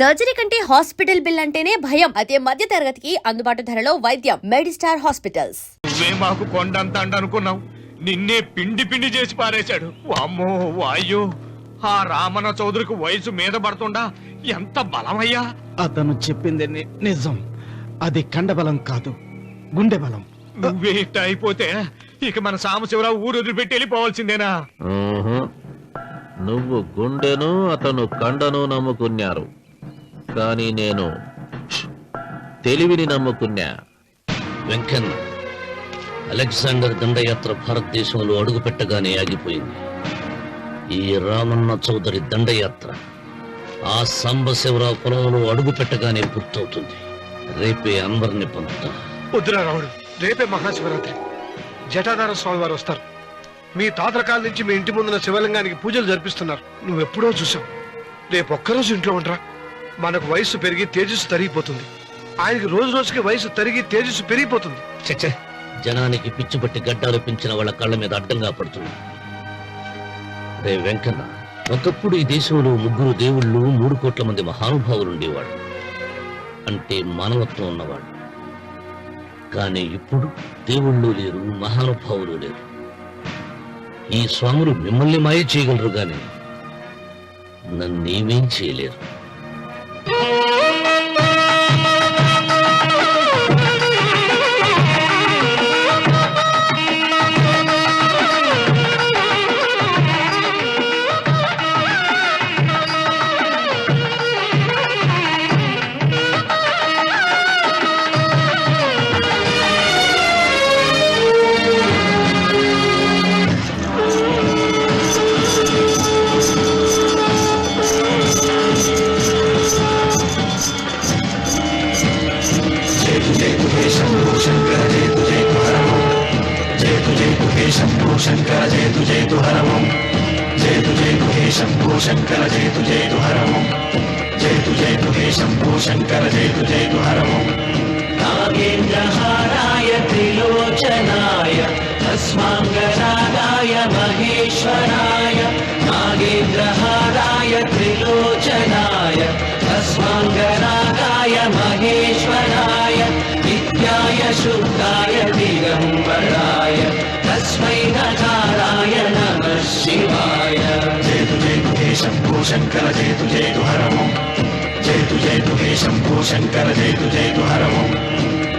Surgery కంటే hospital bill అంటేనే భయం. అదే మధ్య తరగతికి అందుబాటు ధరలో వైద్యం. Medistar hospitals. నువ్వే మాకు కొండంత అనుకున్నావు, నిన్నే పిండి పిండి చేసి పారేశాడు. వామ్మో వాయు, ఆ రామన్న చౌదరికి వయసు మీద పడుతుండా ఎంత బలమయ్యా. అతను చెప్పింది నిజం. అది కండబలం కాదు, గుండె బలం. నువ్వే ఇట్ట అయిపోతే ఇక మన సాంబశివరావు ఊరు వదిలిపెట్టి వెళ్ళిపోవాల్సిందేనా? నువ్వు గుండెను అతను కండను నమ్ముకున్నారు, కానీ నేను తెలివిని నమ్ముకున్నా. వెంకన్న, అలెగ్జాండర్ దండయాత్ర భారతదేశంలో అడుగుపెట్టగానే ఆగిపోయింది. ఈ రామన్న చౌదరి దండయాత్ర ఆ సాంబశివరావు పొలంలో అడుగుపెట్టగానే పూర్తవుతుంది. రేపే అందరిని పంపుతా. వద్దురా రావుడు, రేపే మహాశివరాత్రి. జటాధార స్వామి వారు వస్తారు. మీ తాతల కాలం నుంచి మీ ఇంటి ముందున్న శివలింగానికి పూజలు జరిపిస్తున్నారు. నువ్వెప్పుడో చూసావు. రేపు ఒక్కరోజు ఇంట్లో ఉండరా. మనకు వయస్సు పెరిగి తేజస్సు తరిగిపోతుంది. ఆయనకి రోజు రోజుకి వయసు తరిగి తేజస్సు పెరిగిపోతుంది. చచ్చే, జనానికి పిచ్చిపట్టి గడ్డాలు పెంచిన వాళ్ళ కళ్ళ మీద అడ్డంగా పడుతుంది. రే వెంకన్న, ఒకప్పుడు ఈ దేశంలో 3 దేవుళ్ళు 3 కోట్ల మంది మహానుభావులు ఉండేవాడు, అంటే మానవత్వం ఉన్నవాడు. కానీ ఇప్పుడు దేవుళ్ళు లేరు, మహానుభావులు లేరు. ఈ స్వాములు మిమ్మల్ని మాయ చేయగలరు, గాని నన్నేమేం చేయలేరు. శంకర జయతు జయతు హరమం, జయతు జయతు హే శంభో శంకర జయతు జయతు హరమం, జయతు జయతు హే శంభో శంకర జయతు జయతు హరమం. నాగేంద్రహారాయ త్రిలోచనాయ తస్మాంగరాగాయ మహేశ్వరాయ, నాగేంద్రహారాయ త్రిలోచనాయ తస్మాంగరాగాయ మహేశ్వరాయ, నిత్యాయ శుద్ధాయ దిగంబరాయ తస్మై నకారాయ నమః శివాయ. జయతు జయతు హే శంభో శంకర జయతు జయతు హరమం, జయతు జయతు హే శంభో శంకర జయతు జయతు హరమం.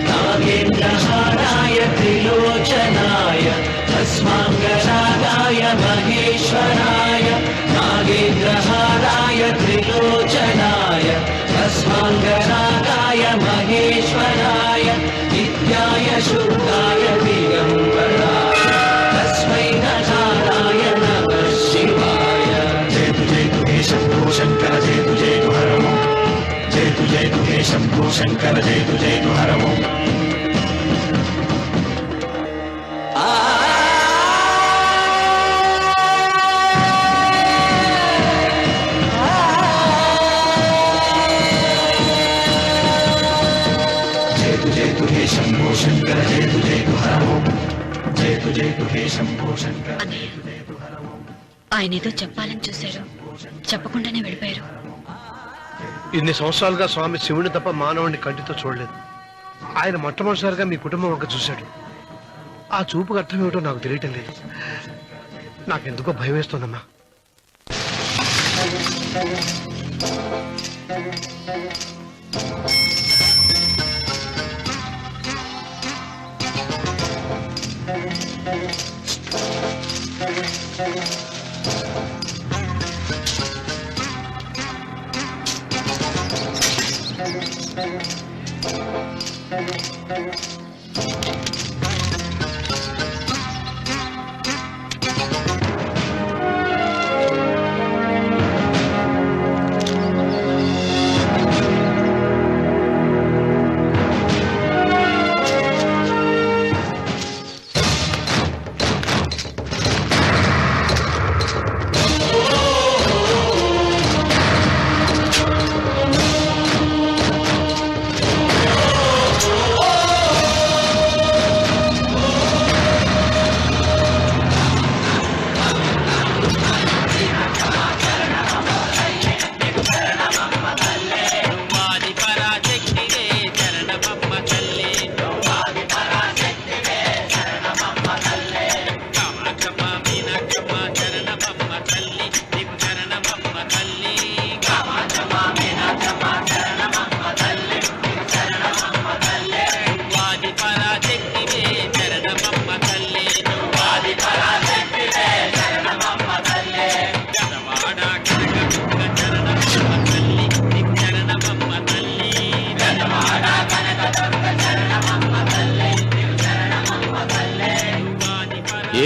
నాగేంద్రహారాయ త్రిలోచనాయ తస్మాంగరాగాయ మహేశ్వరాయ, నాగేంద్రహారాయ త్రిలోచనాయ తస్మాంగరాగాయ మహేశ్వరాయ, నిత్యాయ శుద్ధాయ దిగంబరాయ తస్మై నకారాయ నమః శివాయ. జయతు జయతు హే శంభో శంకర జయతు జయతు హరమం, జయతు జయతు హే శంభో శంకర జయతు జయతు హరమం. జయతు జయతు హే శంభో శంకర జయతు జయతు హరమం, జయతు జయతు హే శంభో శంకర జయతు జయతు హరమం. ఆయన ఏదో చెప్పాలని చూశారు, చెప్పకుండానే వెళ్ళిపోయారు. ఇన్ని సంవత్సరాలుగా స్వామి శివుని తప్ప మానవుడిని కంటితో చూడలేదు. ఆయన మొట్టమొదటిసారిగా మీ కుటుంబం వంక చూశాడు. ఆ చూపుకు అర్థం ఏమిటో నాకు తెలియటం లేదు. నాకెందుకో భయం వేస్తోందమ్మా.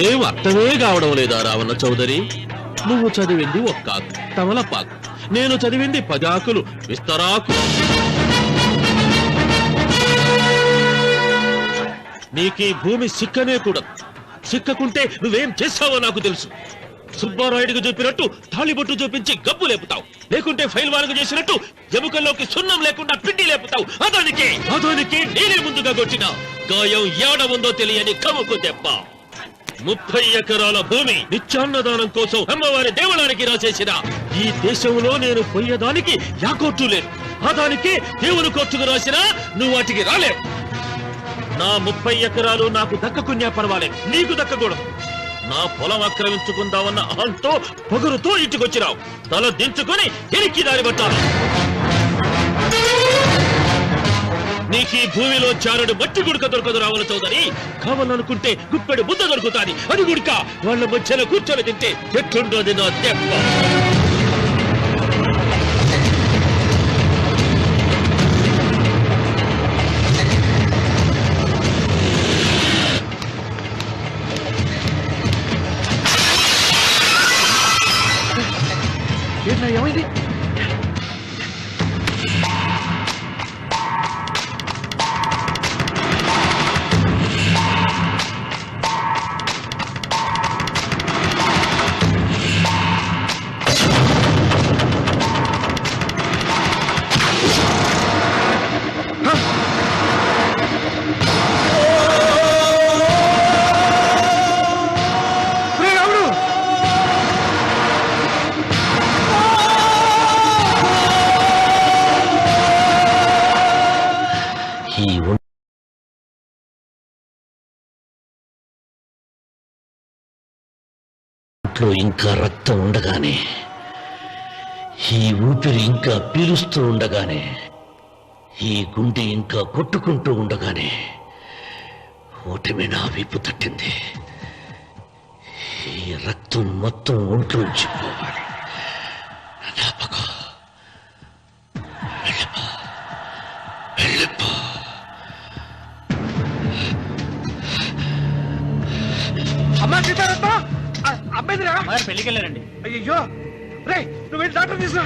ఏం అర్థమే కావడం లేదా రావణ చౌదరి? నువ్వు చదివింది ఒక్క ఆకు, తమలపాకు. నేను చదివింది 10 ఆకులు, విస్తరాకు. నీకీ భూమి సిక్కనే కూడదు. సిక్కకుంటే నువ్వేం చేస్తావో నాకు తెలుసు. సుబ్బారాయుడికి చూపినట్టు తాళిబొట్టు చూపించి గబ్బు లేపుతావు, లేకుంటే ఫైల్ వానకు చేసినట్టు ఎముకల్లోకి సున్నం లేకుండా పిండి లేపుతావు. అదానికి నేనే ముందుగా కొట్టిన గాయం ఏడ ఉందో తెలియని కముకు దెబ్బ. 30 ఎకరాల భూమి నిత్యాన్నదానం కోసం అమ్మవారి దేవాలయానికి రాసేసిన ఈ దేశంలో నేను పోయేదానికి యాకోర్టు లేదు. అదానికి దేవుని కోర్టుకు రాసినా నువ్వు వాటికి రాలేవు. నా 30 ఎకరాలు నాకు దక్కకున్నా పర్వాలేదు, నీకు దక్కకూడదు. నా పొలం ఆక్రమించుకుందామన్న అహంతో పొగరుతో ఇంటికొచ్చినావు. తల దించుకొని ఎనికి దారి పట్టాలి. నీకీ భూమిలో చారుడు మట్టి గుడక దొరకదు రావణ చౌదరి. కావాలనుకుంటే గుప్పెడు బుద్ధ దొరుకుతాది. అది గుడక వాళ్ళ మధ్యలో కూర్చొని తింటే ఎట్లుండోది నా దెబ్బ. ఏమైంది? ఈ ఒంట్లో ఇంకా రక్తం ఉండగానే, ఈ ఊపిరి ఇంకా పీలుస్తూ ఉండగానే, ఈ గుండె ఇంకా కొట్టుకుంటూ ఉండగానే ఓటమి నా వీపు తట్టింది. ఈ రక్తం మొత్తం ఒంట్లోంచి పోవాలి. జ్ఞాపకం వెళ్ళిపో. అమ్మా సీతారత్న, అబ్బాయిరా పెళ్లికి వెళ్ళారండి. అయ్యో రే, నువ్వు వెళ్ళి డాక్టర్ తీసుకురా.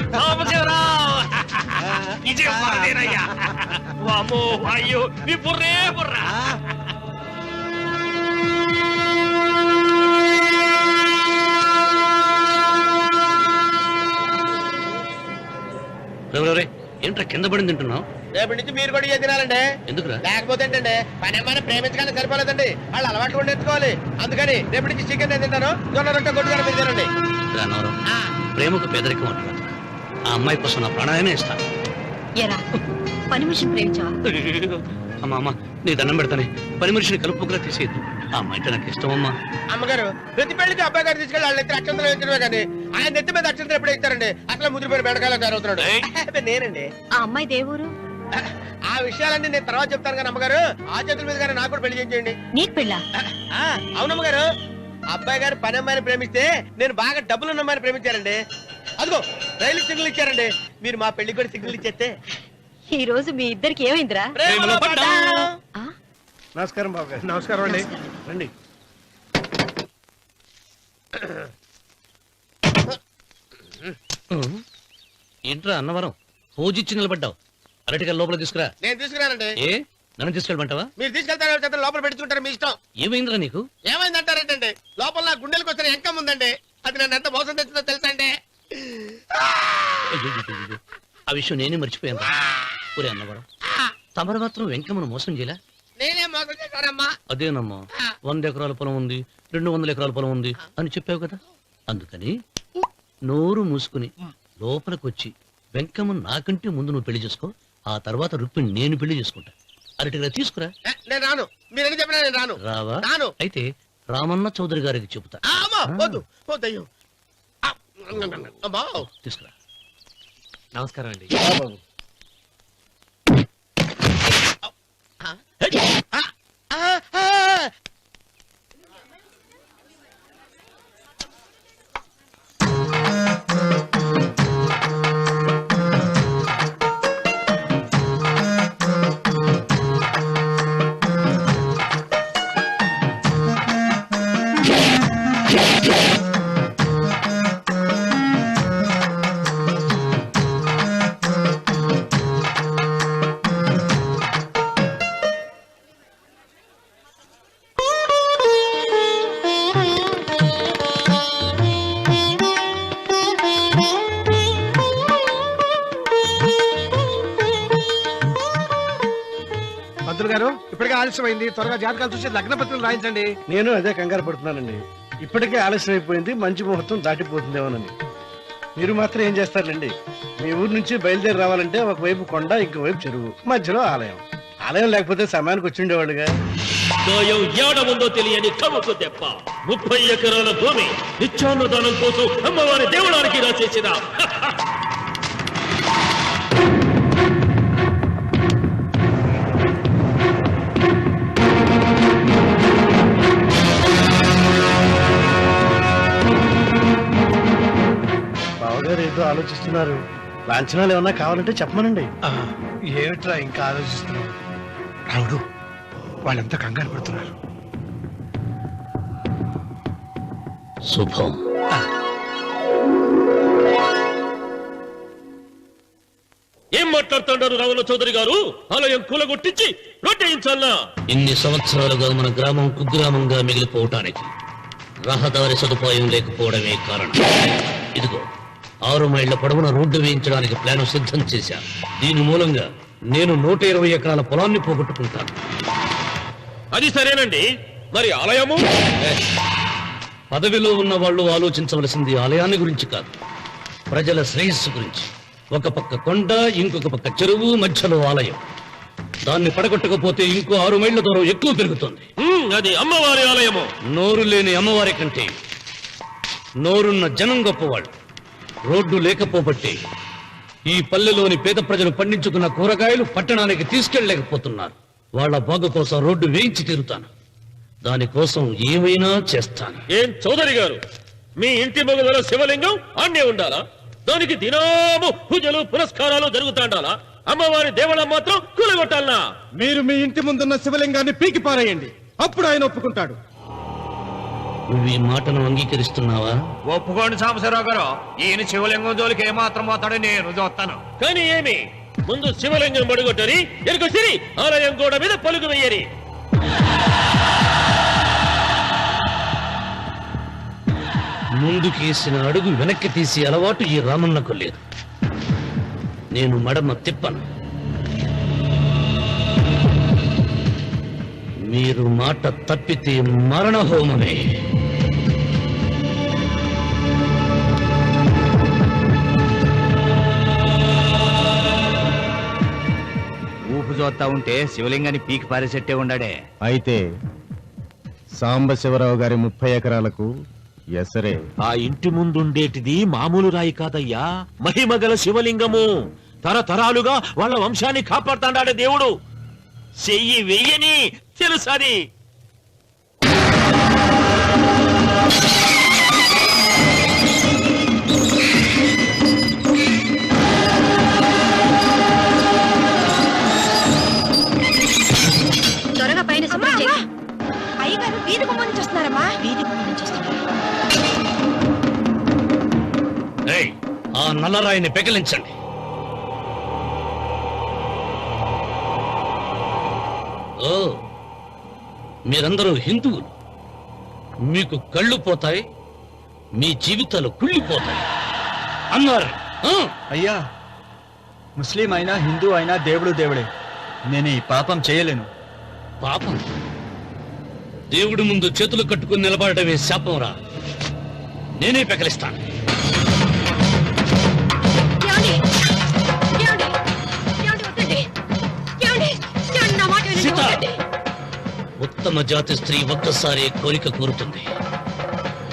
అయ్యో నీ బుర్రే బుర్రా. ఏంట్రా కింద పడింది తింటున్నావు? రేపటి నుంచి మీరు కూడా ఇదే తినాలండి. ఎందుకురా? లేకపోతే ఏంటండి, పని అమ్మాయిని ప్రేమించగానే సరిపోలేదండి, వాళ్ళు అలవాటు కూడా నేర్చుకోవాలి. అందుకని రేపటి నుంచి చికెన్ నేను తింటాను, జొన్న రొట్టె కొట్టుకొని మీరు తినండి. రానవరం, ప్రేమకు పేదరికం అంటున్నా. ఆ అమ్మాయి కోసం నా ప్రాణాయమే ఇస్తాను. ఎరా పని మనిషిని ప్రేమించావా? అమ్మా అమ్మ, నీ దండం పెడతానే, పని మనిషిని కలుపుకులా తీసేయద్దు. ఆ అమ్మాయి నాకు ఇష్టం అమ్మా. అమ్మగారు ప్రతి పెళ్లికి అబ్బాయి గారు తీసుకెళ్ళి వాళ్ళ ఎత్తి అక్షంతలు వేయించడమే కానీ ఆయన ఎత్తి మీద అక్షంతలు ఎప్పుడు ఇస్తారండి? అసలు ముద్దుపేరు బెడకాయలో తయారవుతున్నాడు. నేనండి. ఆ అమ్మాయి దేవురు ఆ విషయాలన్నీ నేను తర్వాత చెప్తాను కానీ అమ్మగారు, ఆ చేతుల మీద గారు నాకు కూడా పెళ్లి చేయండి. నీకు పెళ్ళా? అవునమ్మగారు, అబ్బాయి గారు పని అమ్మాయిని ప్రేమిస్తే నేను బాగా డబ్బులున్న అమ్మాయిని ప్రేమించారండి. అదిగో రైలు సిగ్నల్ ఇచ్చారండి. మీరు మా పెళ్లికి కూడా సిగ్నల్ ఇచ్చేస్తే. ఈ రోజు మీ ఇద్దరికి ఏమైందిరా? ప్రేమలో పడ్డాం. ఆ? నమస్కారం బాబు గారు. నమస్కారం అండి. రండి. ఏంట్రా అన్నవరం, పూజిచ్చి నిలబడ్డావు? అరటిగా లోపల తీసుకురా. నేను తీసుకున్నానండి. ఏ నన్ను తీసుకెళ్ళమంటావా? మీరు తీసుకెళ్తారో చేత లోపల పెట్టుకుంటారు, మీ ఇష్టం. ఏమైందిరా నీకు? ఏమైందంటారేంటండి? లోపల నా గుండెలకు వచ్చిన ఎంకం ఉందండి, అది నన్ను ఎంత మోసం తెచ్చిందో తెలుసా అండి? అయ్యో, ఆ విషయం నేనే మర్చిపోయాను. ఒరే అన్నవరం, తమరు మాత్రం వెంకమ్మను మోసం చేయలే? నేనే మోసం చేశానమ్మా. అదేనమ్మా, 100 ఎకరాల పొలం ఉంది, 200 ఎకరాల పొలం ఉంది అని చెప్పావు కదా. అందుకని నోరు మూసుకుని లోపలికొచ్చి వెంకమ్మను నాకంటే ముందు నువ్వు పెళ్లి చేసుకో. ఆ తర్వాత రుక్మిణి నేను పెళ్లి చేసుకుంటా. అరటిగా తీసుకురా. నేను రాను, మీరని చెప్పినా నేను రాను. రావా? రాను. అయితే రామన్న చౌదరి గారికి చెబుతా. అమ్మా, వద్దు వద్దయ్యో. అమ్మా తీసుకురా. నమస్కారం అండి. పంతులు గారు ఇప్పటికే ఆలస్యమైంది, త్వరగా జాతకాలు చూసి లగ్న పత్రికలు రాయించండి. నేను అదే కంగారు పడుతున్నానండి. ఇప్పటికే ఆలస్యం అయిపోయింది, మంచి ముహూర్తం దాటిపోతుందేమోనని. మీరు మాత్రం ఏం చేస్తారండి? మీ ఊరు నుంచి బయలుదేరి రావాలంటే ఒకవైపు కొండ, ఇంకోవైపు చెరువు, మధ్యలో ఆలయం. ఆలయం లేకపోతే సమయానికి వచ్చి ఉండేవాళ్ళుగా. గాయం ఏడముందో తెలియని కవకు దెబ్బ 30 ఎకరాల భూమి నిత్యాన్నదానం కోసం అమ్మవారి దేవుడానికి రాసేసిన బావగారు ఏదో ఆలోచిస్తున్నారు. లాంఛనాలు ఏమన్నా కావాలంటే చెప్పమనండి. ఏమిట్రా ఇంకా ఆలోచిస్తున్నావు? రావుడు, వాళ్ళంతా కంగారు పడుతున్నారు. శుభం. ఏం మాట్లాడుతున్నారు రావుల చౌదరి గారు? ఆలయం కూలగొట్టించి రొట్టేయించాలనా? ఇన్ని సంవత్సరాలుగా మన గ్రామం కుగ్రామంగా మిగిలిపోవటానికి రహదారి సదుపాయం లేకపోవడమే కారణం. ఇదిగో 6 మైళ్ల పొడవున రోడ్డు వేయించడానికి ప్లాన్ సిద్ధం చేశా. దీని మూలంగా నేను 120 ఎకరాల పొలాన్ని పోగొట్టుకుంటాను. అది సరేనండి, మరి ఆలయము? పదవిలో ఉన్న వాళ్ళు ఆలోచించవలసింది ఆలయాన్ని గురించి కాదు, ప్రజల శ్రేయస్సు గురించి. ఒక పక్క కొండ, ఇంకొక పక్క చెరువు, మధ్యలో ఆలయం. దాన్ని పడగొట్టకపోతే ఇంకో 6 మైళ్ల దూరం ఎక్కువ పెరుగుతుంది. అది అమ్మవారి ఆలయము. నోరు లేని అమ్మవారి కంటే నోరున్న జనం గొప్పవాళ్ళు. రోడ్డు లేకపోబట్టి ఈ పల్లెలోని పేద ప్రజలు పండించుకున్న కూరగాయలు పట్టణానికి తీసుకెళ్లలేకపోతున్నారు. వాళ్ళ బాగు కోసం రోడ్డు వేయించి తీరుతాను. దానికోసం ఏమైనా చేస్తాను. ఏం చౌదరి గారు, మీ ఇంటి మొగల శివలింగం ఆన్నే ఉండాలా? దానికి దినాము పూజలు పురస్కారాలు జరుగుతాండాలా? అమ్మవారి దేవాలయం మాత్రం కూలగొట్టాలనా? మీరు మీ ఇంటి ముందున్న శివలింగాన్ని పీకి పారేయండి, అప్పుడు ఆయన ఒప్పుకుంటాడు. నువ్వు ఈ మాటను అంగీకరిస్తున్నావా? ఒప్పుకోండి సాంబశివరావు గారు, ఈయన శివలింగం జోలికి ఏమాత్రం పోతాడో నేను చూస్తాను. కానీ ఏమి, ముందు శివలింగం పడుగొట్టని ఎరుక సిరి ఆలయం గోడ మీద పలుకు వెయ్యరి. ముందుకేసిన అడుగు వెనక్కి తీసి అలవాటు ఈ రామన్నకు లేదు. నేను మడమ తిప్పను. మీరు మాట తప్పితే మరణ హోమమే. ఊపు చూస్తా ఉంటే శివలింగాన్ని పీకి పారేసెట్టే ఉండాడే. అయితే సాంబశివరావు గారి 30 ఎకరాలకు ఎసరే. ఆ ఇంటి ముందుండేటిది మామూలు రాయి కాదయ్యా, మహిమగల శివలింగము. తరతరాలుగా వాళ్ళ వంశాన్ని కాపాడుతాడే దేవుడు. చెయ్యి వెయ్యని తెలుసది. త్వరగా పైన అయ్యగారు వీధి గుమ్మం నుంచి వస్తున్నారమ్మా. వీధి గుమ్మం నుంచి వస్తున్నారు. ఏయ్, ఆ నల్లరాయిని పెకిలించండి. ఓ, మీరందరూ హిందువులు. మీకు కళ్ళు పోతాయి, మీ జీవితాలు కుళ్ళిపోతాయి అన్నారు. అయ్యా, ముస్లిం అయినా హిందూ అయినా దేవుడు దేవుడే. నేను ఈ పాపం చేయలేను. పాపం? దేవుడి ముందు చేతులు కట్టుకుని నిలబడటమే శాపం రా. నేనే పెకలిస్తాను. సీత, ఉత్తమ జాతి స్త్రీ ఒక్కసారి కోరిక కోరుతుంది,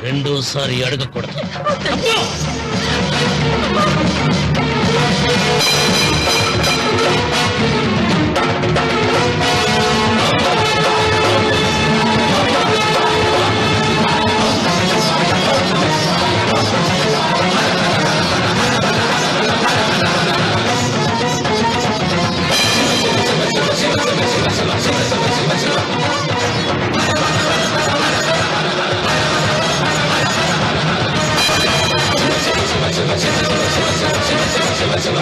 రెండోసారి అడగకూడదు. శివ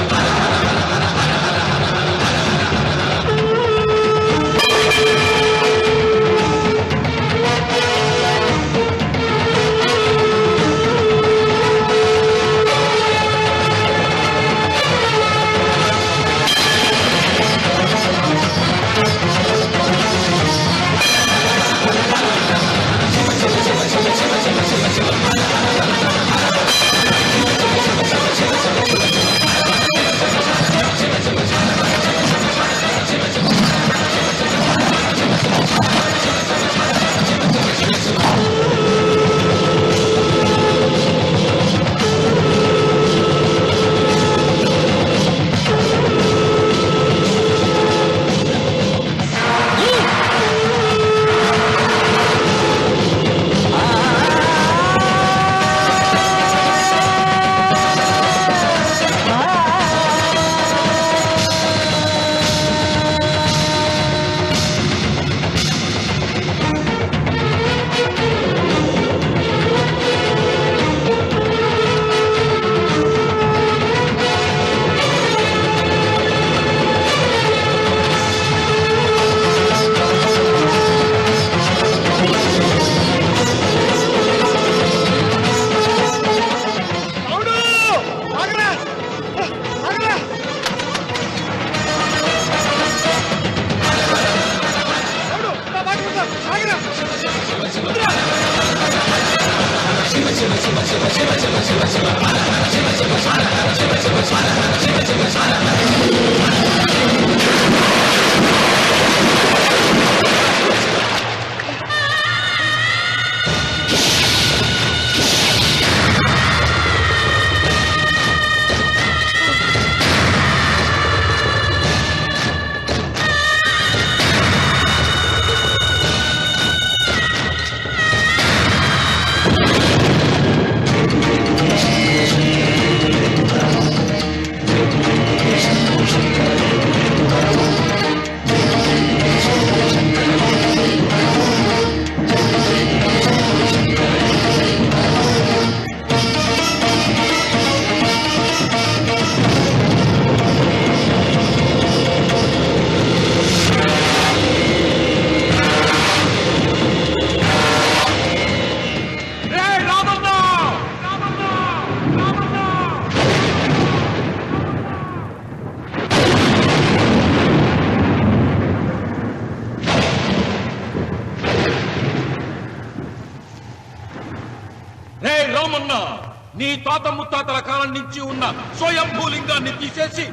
అవునా? నీ తాత ముత్తాతల కాలం నుంచి ఉన్న స్వయంభూలింగాన్ని తీసేసి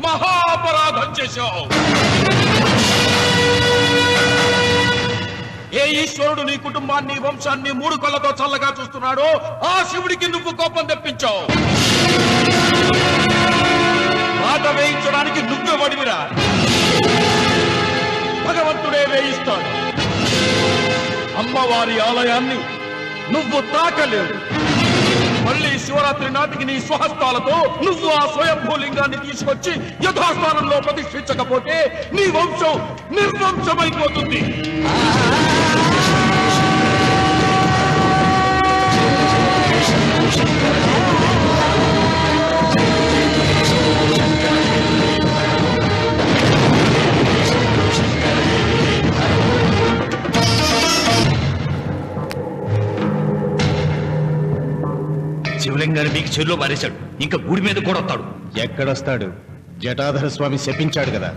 మహాపరాధం చేశావు. ఏ ఈశ్వరుడు నీ కుటుంబాన్ని వంశాన్ని 3 కళ్ళతో చల్లగా చూస్తున్నాడో ఆ శివుడికి నువ్వు కోపం తెప్పించావు. మాట వేయించడానికి నువ్వే వడివిరా, భగవంతుడే వేయిస్తాడు. అమ్మవారి ఆలయాన్ని నువ్వు తాకలేవు. మళ్ళీ శివరాత్రి నాటికి నీ స్వహస్తాలతో నువ్వు ఆ స్వయంభూలింగాన్ని తీసుకొచ్చి యథాస్థానంలో ప్రతిష్ఠించకపోతే నీ వంశం నిర్వంశమైపోతుంది. శివలింగాన్ని మీకు చెరులో మారేశాడు. ఇంకా గుడి మీద కూడా వస్తాడు. ఎక్కడొస్తాడు? జటాధర స్వామి శపించాడు కదా,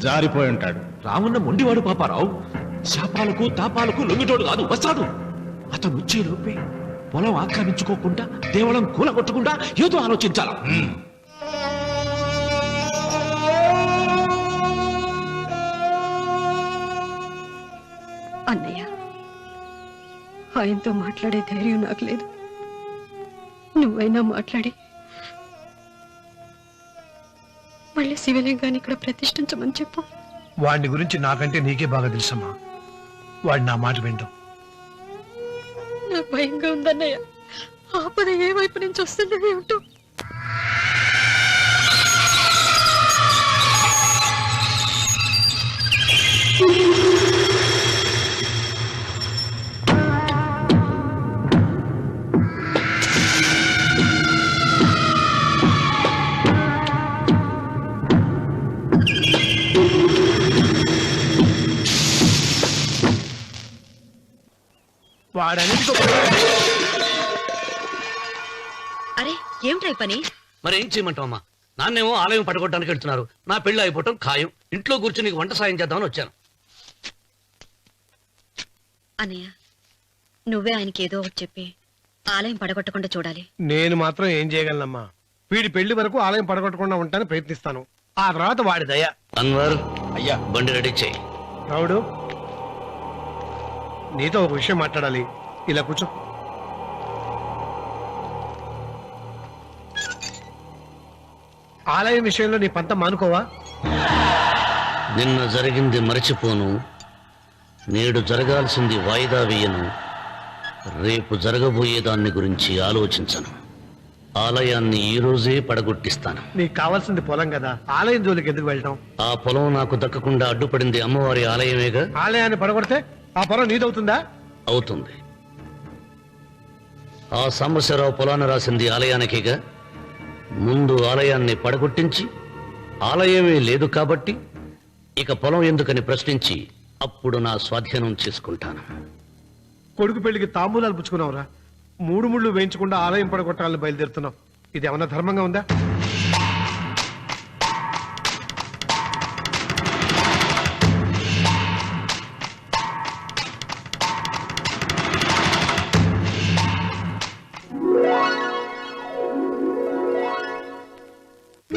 జారిపోయి ఉంటాడు. రావణ మొండివాడు పాపారావు. శాపాలకు తాపాలకు లొంగిటోడు కాదు, వస్తాడు. అతను వచ్చే లోపే పొలం ఆక్రమించుకోకుండా దేవళం కూలగొట్టకుండా ఏదో ఆలోచించాలా. అన్నయ్య, ఆయనతో మాట్లాడే ధైర్యం నాకు లేదు. నువ్వైనా మాట్లాడి మళ్ళీ శివలింగాన్ని ఇక్కడ ప్రతిష్ఠించమని చెప్పు. వాడిని గురించి నాకంటే నీకే బాగా తెలుసమ్మా. వాడు నా మాట వింటాం. నాకు భయంగా ఉందన్నయ్య. ఆపద ఏ వైపు నుంచి వస్తుందో ఏమిటో. వాడనేది అరే ఏమిటై పని? మరి ఏం చేయమంటావమ్మా? నాన్నేమో ఆలయం పడగొట్టడానికి వెళ్తున్నారు. నా పెళ్లి అయిపోవటం ఖాయం. ఇంట్లో కూర్చొని నీకు వంట సాయం చేద్దామని వచ్చాను. అన్నయ్య, నువ్వే ఆయనకి ఏదో ఒకటి చెప్పి ఆలయం పడగొట్టకుండా చూడాలి. నేను మాత్రం ఏం చేయగలనమ్మా? వీడి పెళ్లి వరకు ఆలయం పడగొట్టకుండా ఉంటాను ప్రయత్నిస్తాను. ఆ తర్వాత వాడి దయ. అన్వర్, అయ్యా, బండి రెడీ చేయి. రావుడు, నీతో ఒక విషయం మాట్లాడాలి. ఇలా కూర్చో. ఆలయం విషయంలో నీ పంత మానుకోవా? నిన్న జరిగింది మరచిపోను. నేడు జరగాల్సింది వాయిదా వేయను. రేపు జరగబోయే దాన్ని గురించి ఆలోచించను. ఆలయాన్ని ఈ రోజే పడగొట్టిస్తాను. నీకు కావాల్సింది పొలం కదా, ఆలయం జోలికి ఎందుకు వెళ్ళటం? ఆ పొలం నాకు దక్కకుండా అడ్డుపడింది అమ్మవారి ఆలయమేగా. ఆలయాన్ని పడగొడితే ఆ పొలం నీదవుతుందా? అవుతుంది. ఆ సాంబశివరావు పొలాన్ని రాసింది ఆలయానికేగా. ముందు ఆలయాన్ని పడగొట్టించి ఆలయమే లేదు కాబట్టి ఇక పొలం ఎందుకని ప్రశ్నించి అప్పుడు నా స్వాధీనం చేసుకుంటాను. కొడుకు పెళ్లికి తాంబూలాలు పుచ్చుకున్నావురా. 3 ముళ్ళు వేయించకుండా ఆలయం పడగొట్టాలని బయలుదేరుతున్నావు. ఇది ఏమన్నా ధర్మంగా ఉందా?